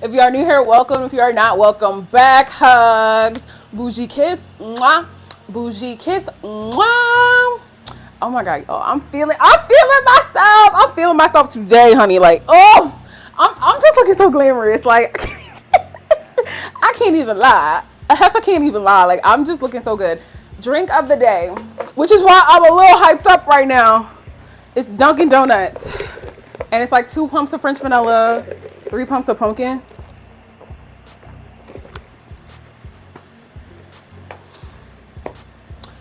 If you are new here, welcome. If you are not, welcome back. Hugs, bougie kiss, mwah, bougie kiss, mwah. Oh my god, oh, I'm feeling myself. I'm feeling myself today, honey. Like, oh, I'm just looking so glamorous. Like, I can't even lie. A heifer can't even lie. Like, I'm just looking so good. Drink of the day, which is why I'm a little hyped up right now. It's Dunkin' Donuts, and it's like 2 pumps of French vanilla, 3 pumps of pumpkin.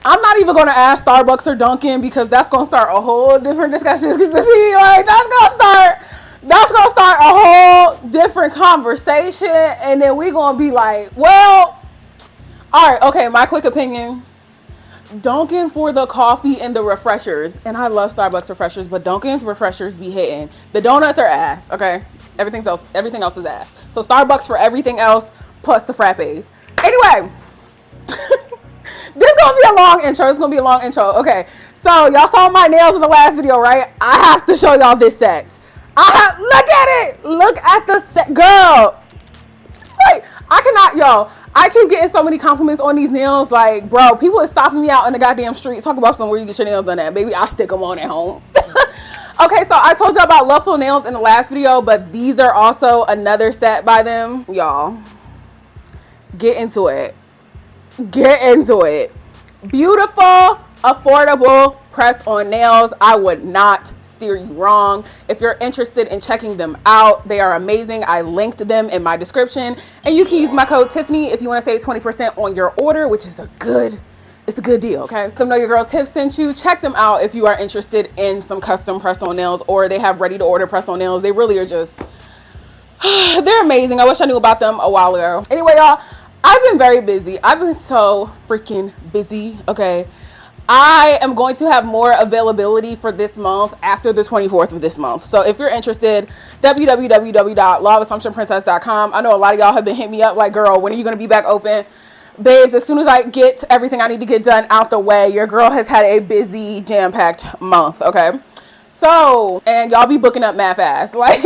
I'm not even going to ask Starbucks or Dunkin' because that's going to start a whole different discussion. Like, that's going to start a whole different conversation, and then we're going to be like, well, all right, okay, my quick opinion. Dunkin' for the coffee and the refreshers, and I love Starbucks refreshers, but Dunkin's refreshers be hitting. The donuts are ass, okay? Everything else is ass. So Starbucks for everything else plus the frappes. Anyway, this is gonna be a long intro. It's gonna be a long intro. Okay, so y'all saw my nails in the last video, right? I have to show y'all this set. Look at it. Look at the set, girl. Like, I cannot, y'all. I keep getting so many compliments on these nails. Like, bro, people are stopping me out in the goddamn street. Talk about somewhere you get your nails done at. Baby, I stick them on at home. Okay, so I told y'all about Loveful Nails in the last video, but these are also another set by them. Y'all, get into it. Get into it. Beautiful, affordable press-on nails. I would not steer you wrong. If you're interested in checking them out, they are amazing. I linked them in my description, and you can use my code Tiffany if you want to save 20% on your order, which is a good deal. Okay, so know your girl Tiff sent you. Check them out if you are interested in some custom press-on nails, or they have ready to order press-on nails. They really are just they're amazing. I wish I knew about them a while ago. Anyway, y'all, I've been very busy. I've been so freaking busy. Okay, I am going to have more availability for this month after the 24th of this month. So if you're interested, www.lawofassumptionprincess.com. I know a lot of y'all have been hitting me up like, girl, when are you going to be back open? Babes, as soon as I get everything I need to get done out the way, your girl has had a busy, jam-packed month, okay? So, and y'all be booking up mad fast. Like,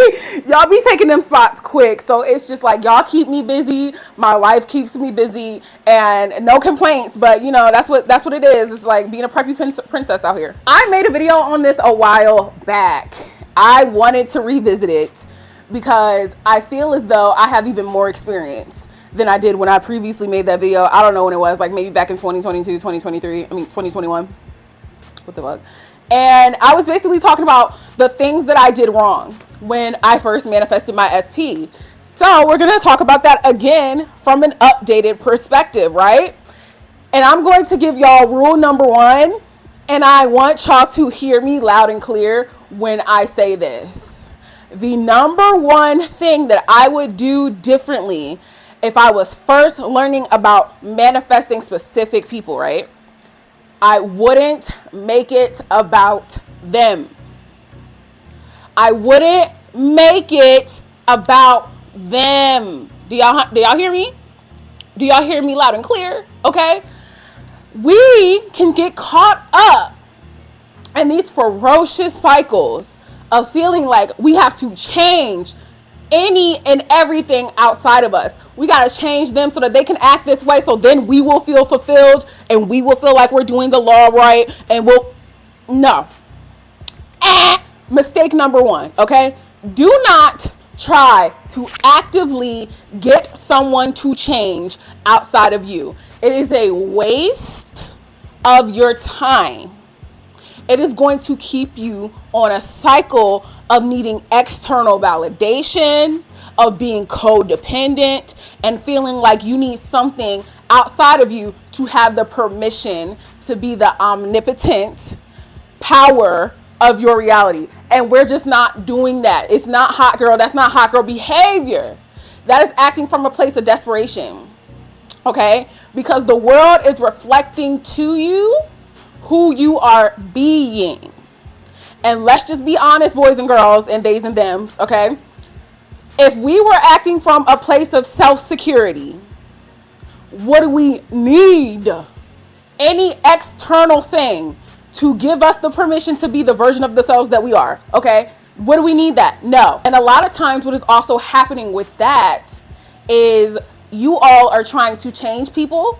y'all be taking them spots quick. So it's just like, y'all keep me busy. My life keeps me busy, and no complaints. But you know, that's what it is. It's like being a preppy princess out here. I made a video on this a while back. I wanted to revisit it because I feel as though I have even more experience than I did when I previously made that video. I don't know when it was, like maybe back in 2022, 2023. I mean, 2021. What the fuck? And I was basically talking about the things that I did wrong when I first manifested my SP. So we're going to talk about that again from an updated perspective, right? And I'm going to give y'all rule number 1. And I want y'all to hear me loud and clear when I say this. The number 1 thing that I would do differently if I was first learning about manifesting specific people, right? I wouldn't make it about them. I wouldn't make it about them. Do y'all hear me? Do y'all hear me loud and clear? Okay. We can get caught up in these ferocious cycles of feeling like we have to change any and everything outside of us. We got to change them so that they can act this way, so then we will feel fulfilled and we will feel like we're doing the law right, and no. Mistake number 1, okay? Do not try to actively get someone to change outside of you. It is a waste of your time. It is going to keep you on a cycle of needing external validation, of being codependent, and feeling like you need something outside of you to have the permission to be the omnipotent power of your reality. And we're just not doing that. It's not hot girl. That's not hot girl behavior. That is acting from a place of desperation. Okay? Because the world is reflecting to you who you are being. And let's just be honest, boys and girls and theys and thems, okay? If we were acting from a place of self-security, what do we need? Any external thing to give us the permission to be the version of themselves that we are, okay? What do we need that? No. And a lot of times what is also happening with that is you all are trying to change people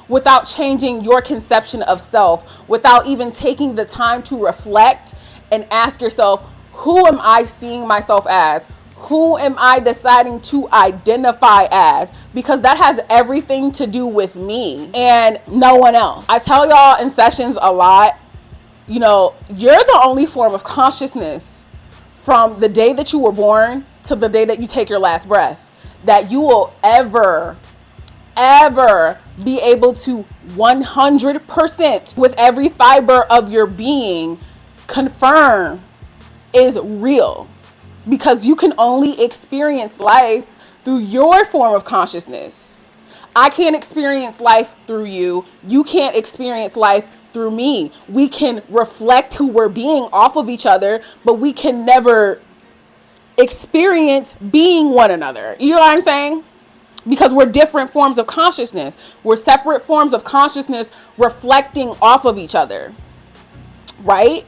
without changing your conception of self, without even taking the time to reflect and ask yourself, who am I seeing myself as? Who am I deciding to identify as? Because that has everything to do with me and no one else. I tell y'all in sessions a lot, you know, you're the only form of consciousness from the day that you were born to the day that you take your last breath that you will ever be able to 100% with every fiber of your being confirm is real, because you can only experience life through your form of consciousness. I can't experience life through you. You can't experience life through me. We can reflect who we're being off of each other, but we can never experience being one another. You know what I'm saying? Because we're different forms of consciousness. We're separate forms of consciousness reflecting off of each other, right?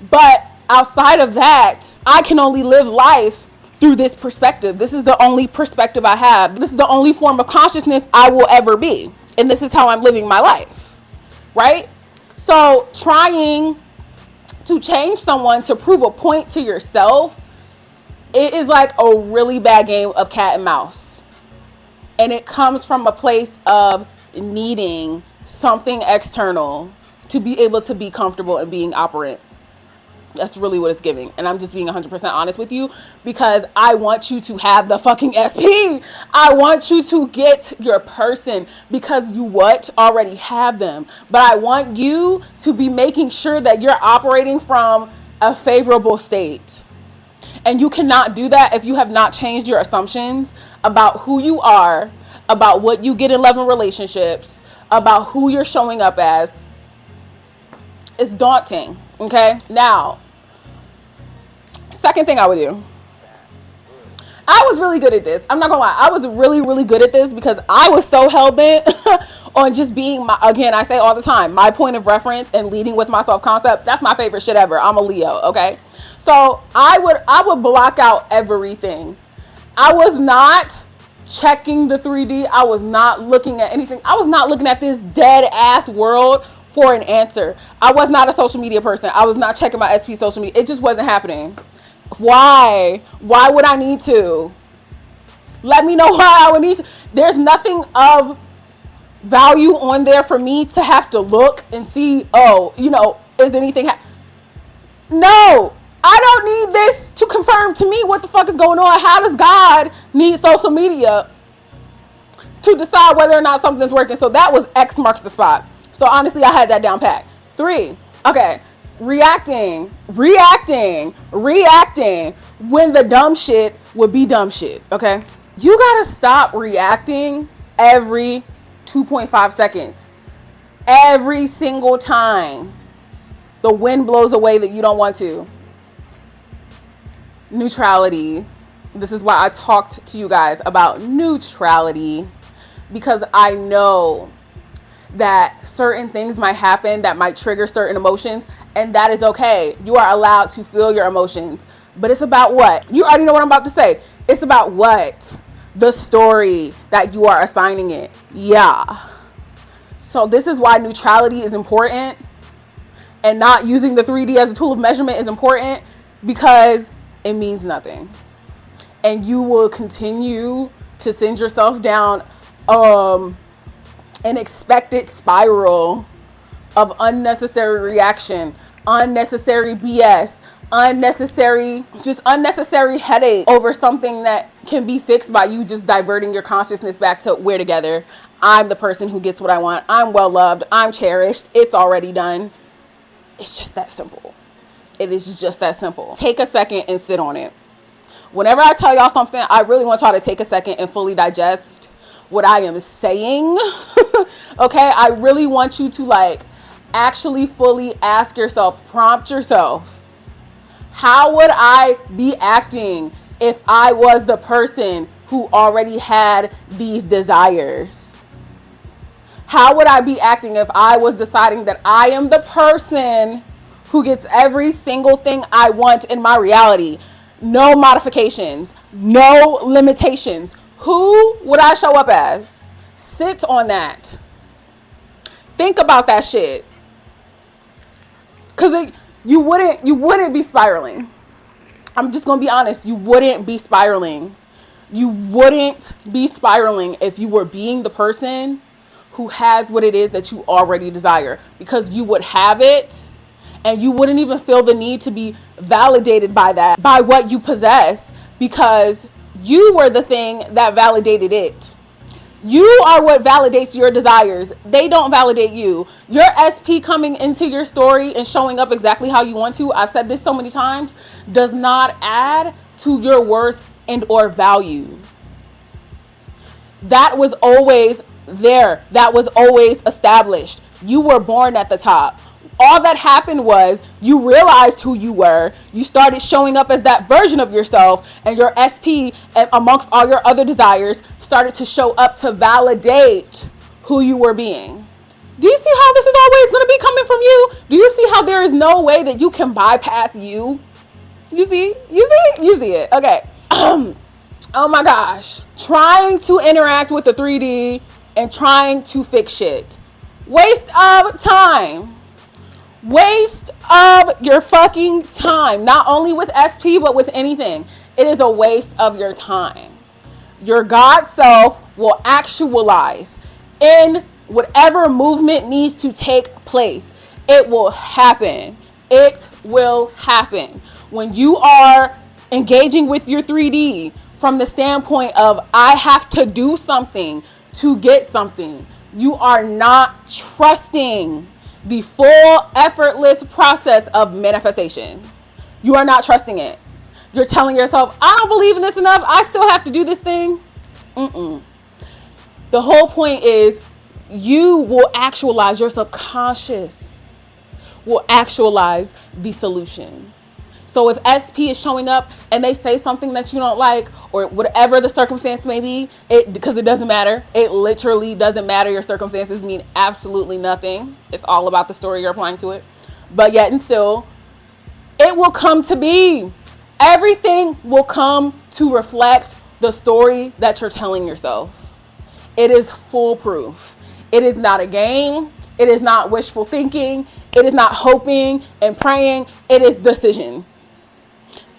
But outside of that, I can only live life through this perspective. This is the only perspective I have. This is the only form of consciousness I will ever be. And this is how I'm living my life, right? So trying to change someone to prove a point to yourself, it is like a really bad game of cat and mouse. And it comes from a place of needing something external to be able to be comfortable and being operant. That's really what it's giving. And I'm just being 100% honest with you, because I want you to have the fucking SP. I want you to get your person, because you what? Already have them. But I want you to be making sure that you're operating from a favorable state. And you cannot do that if you have not changed your assumptions about who you are, about what you get in love and relationships, about who you're showing up as. It's daunting, okay? Now, second thing I would do. I was really good at this. I'm not gonna lie. I was really, really good at this because I was so hell-bent on just being my, again, I say all the time, my point of reference and leading with my self-concept. That's my favorite shit ever. I'm a Leo, okay? So I would block out everything. I was not checking the 3D. I was not looking at anything. I was not looking at this dead ass world for an answer. I was not a social media person. I was not checking my SP social media. It just wasn't happening. Why? Why would I need to? Let me know why I would need to. There's nothing of value on there for me to have to look and see, oh, you know, is anything No, I don't need this to confirm to me what the fuck is going on. How does God need social media to decide whether or not something's working? So that was X marks the spot. So honestly, I had that down pat. 3, okay. Reacting when the dumb shit would be dumb shit, okay? You gotta stop reacting every 2.5 seconds. Every single time the wind blows away that you don't want to. Neutrality. This is why I talked to you guys about neutrality, because I know that certain things might happen that might trigger certain emotions, and that is okay. You are allowed to feel your emotions, but it's about what? You already know what I'm about to say. It's about what? The story that you are assigning it. Yeah. So this is why neutrality is important, and not using the 3D as a tool of measurement is important, because it means nothing. And you will continue to send yourself down an expected spiral of unnecessary reaction, unnecessary BS, unnecessary headache over something that can be fixed by you just diverting your consciousness back to we're together. I'm the person who gets what I want. I'm well loved. I'm cherished. It's already done. It's just that simple. It is just that simple. Take a second and sit on it. Whenever I tell y'all something, I really want y'all to take a second and fully digest what I am saying. Okay? I really want you to like actually fully ask yourself, prompt yourself, how would I be acting if I was the person who already had these desires? How would I be acting if I was deciding that I am the person who gets every single thing I want in my reality. No modifications, no limitations. Who would I show up as? Sit on that. Think about that shit. Cause you wouldn't be spiraling. I'm just gonna be honest, you wouldn't be spiraling. You wouldn't be spiraling if you were being the person who has what it is that you already desire, because you would have it and you wouldn't even feel the need to be validated by that, by what you possess, because you were the thing that validated it. You are what validates your desires. They don't validate you. Your SP coming into your story and showing up exactly how you want to, I've said this so many times, does not add to your worth and or value. That was always there. That was always established. You were born at the top. All that happened was you realized who you were. You started showing up as that version of yourself, and your SP, amongst all your other desires, started to show up to validate who you were being. Do you see how this is always going to be coming from you? Do you see how there is no way that you can bypass you? You see? You see it. Okay. Oh my gosh. Trying to interact with the 3D and trying to fix shit. Waste of time. Waste of your fucking time. Not only with SP, but with anything. It is a waste of your time. Your God self will actualize in whatever movement needs to take place. It will happen. It will happen. When you are engaging with your 3D from the standpoint of, I have to do something to get something, you are not trusting the full effortless process of manifestation. You are not trusting it. You're telling yourself, I don't believe in this enough. I still have to do this thing. The whole point is you will actualize, your subconscious will actualize the solution. So if SP is showing up and they say something that you don't like, or whatever the circumstance may be, because it doesn't matter. It literally doesn't matter. Your circumstances mean absolutely nothing. It's all about the story you're applying to it. But yet and still, it will come to be. Everything will come to reflect the story that you're telling yourself. It is foolproof. It is not a game. It is not wishful thinking. It is not hoping and praying. It is decision.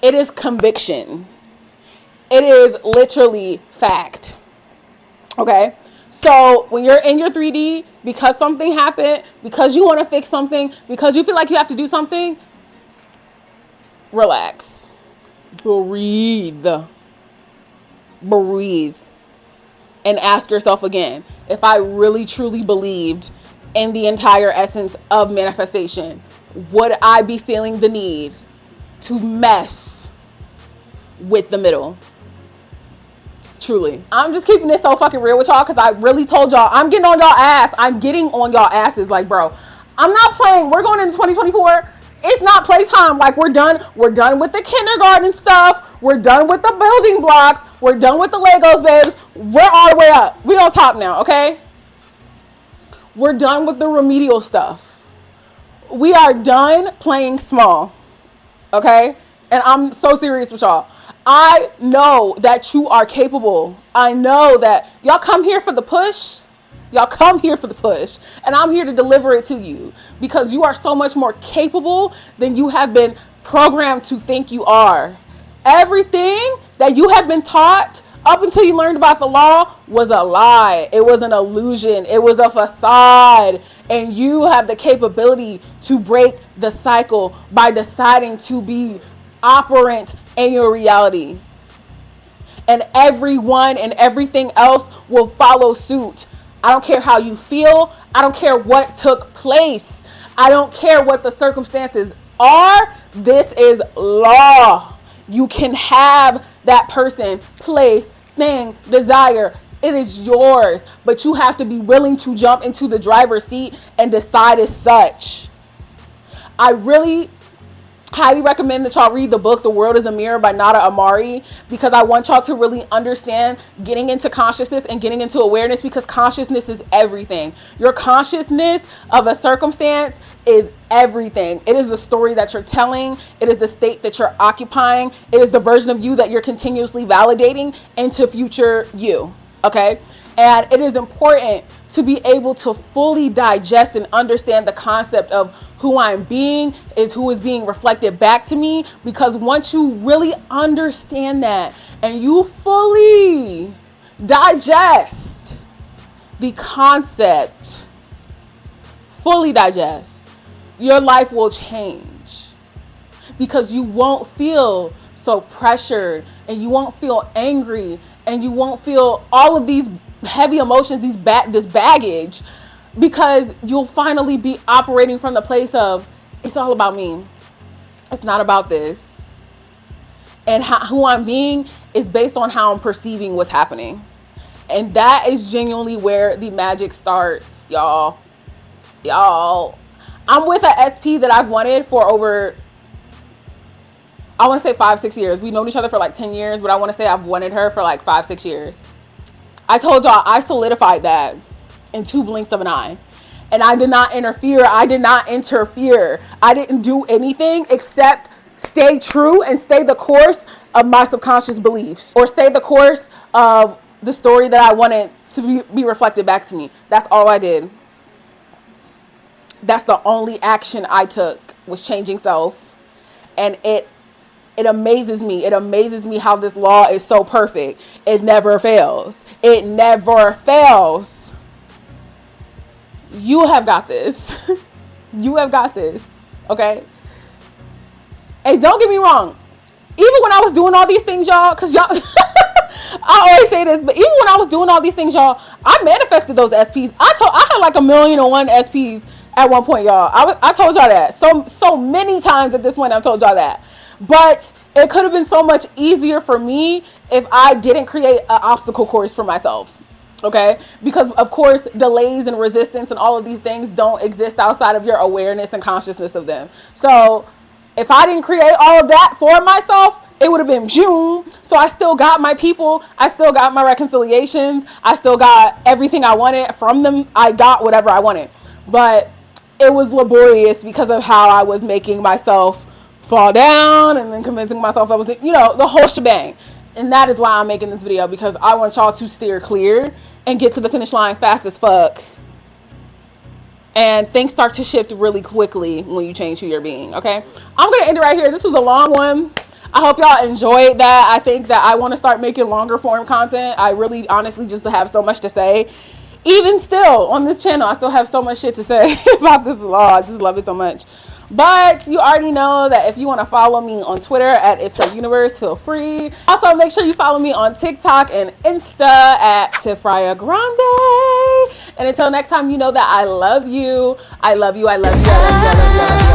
It is conviction. It is literally fact. Okay? So when you're in your 3D, because something happened, because you want to fix something, because you feel like you have to do something, relax. Breathe. Breathe. And ask yourself again, if I really truly believed in the entire essence of manifestation, would I be feeling the need to mess with the middle? Truly. I'm just keeping this so fucking real with y'all, because I really told y'all I'm getting on y'all ass. I'm getting on y'all asses. Like, bro, I'm not playing. We're going into 2024. It's not playtime. Like, we're done with the kindergarten stuff. We're done with the building blocks. We're done with the Legos, babes. We're all the way up. We on top now, okay? We're done with the remedial stuff. We are done playing small, okay? And I'm so serious with y'all. I know that you are capable. I know that y'all come here for the push. Y'all come here for the push. And I'm here to deliver it to you, because you are so much more capable than you have been programmed to think you are. Everything that you have been taught up until you learned about the law was a lie. It was an illusion. It was a facade. And you have the capability to break the cycle by deciding to be operant in your reality. And everyone and everything else will follow suit. I don't care how you feel. I don't care what took place. I don't care what the circumstances are. This is law. You can have that person, place, thing, desire. It is yours. But you have to be willing to jump into the driver's seat and decide as such. I really highly recommend that y'all read the book The World is a Mirror by Nada Amari, because I want y'all to really understand getting into consciousness and getting into awareness, because consciousness is everything. Your consciousness of a circumstance is everything. It is the story that you're telling. It is the state that you're occupying. It is the version of you that you're continuously validating into future you. Okay? And it is important to be able to fully digest and understand the concept of who I'm being is who is being reflected back to me. Because once you really understand that and you fully digest the concept, fully digest, your life will change, because you won't feel so pressured, and you won't feel angry, and you won't feel all of these heavy emotions, this baggage, because you'll finally be operating from the place of, it's all about me. It's not about this. And who I'm being is based on how I'm perceiving what's happening. And that is genuinely where the magic starts, y'all. I'm with an SP that I've wanted for over, I want to say 5-6 years. We've known each other for like 10 years, but I want to say I've wanted her for like 5-6 years. I told y'all I solidified that in 2 blinks of an eye. And I did not interfere. I didn't do anything except stay true and stay the course of my subconscious beliefs, or stay the course of the story that I wanted to be reflected back to me. That's all I did. That's the only action I took, was changing self. And it amazes me. It amazes me how this law is so perfect. It never fails. It never fails. You have got this. You have got this. Okay? And don't get me wrong. Even when I was doing all these things, y'all, because y'all, I always say this, but even when I was doing all these things, y'all, I manifested those SPs. I had like 1,000,001 SPs at one point, y'all. I told y'all that. So many times at this point, I've told y'all that. But it could have been so much easier for me if I didn't create an obstacle course for myself. Okay? Because, of course, delays and resistance and all of these things don't exist outside of your awareness and consciousness of them. So if I didn't create all of that for myself, it would have been June. So I still got my people. I still got my reconciliations. I still got everything I wanted from them. I got whatever I wanted. But it was laborious because of how I was making myself fall down and then convincing myself I was, the whole shebang. And that is why I'm making this video, because I want y'all to steer clear and get to the finish line fast as fuck. And things start to shift really quickly when you change who you're being, okay? I'm going to end it right here. This was a long one. I hope y'all enjoyed that. I think that I want to start making longer form content. I really, honestly, just have so much to say. Even still, on this channel, I still have so much shit to say about this law. I just love it so much. But you already know that if you want to follow me on Twitter at It's Her Universe, feel free. Also, make sure you follow me on TikTok and Insta at TiffriahGrande. And until next time, you know that I love you. I love you. I love you. I love you. I love you. I love you.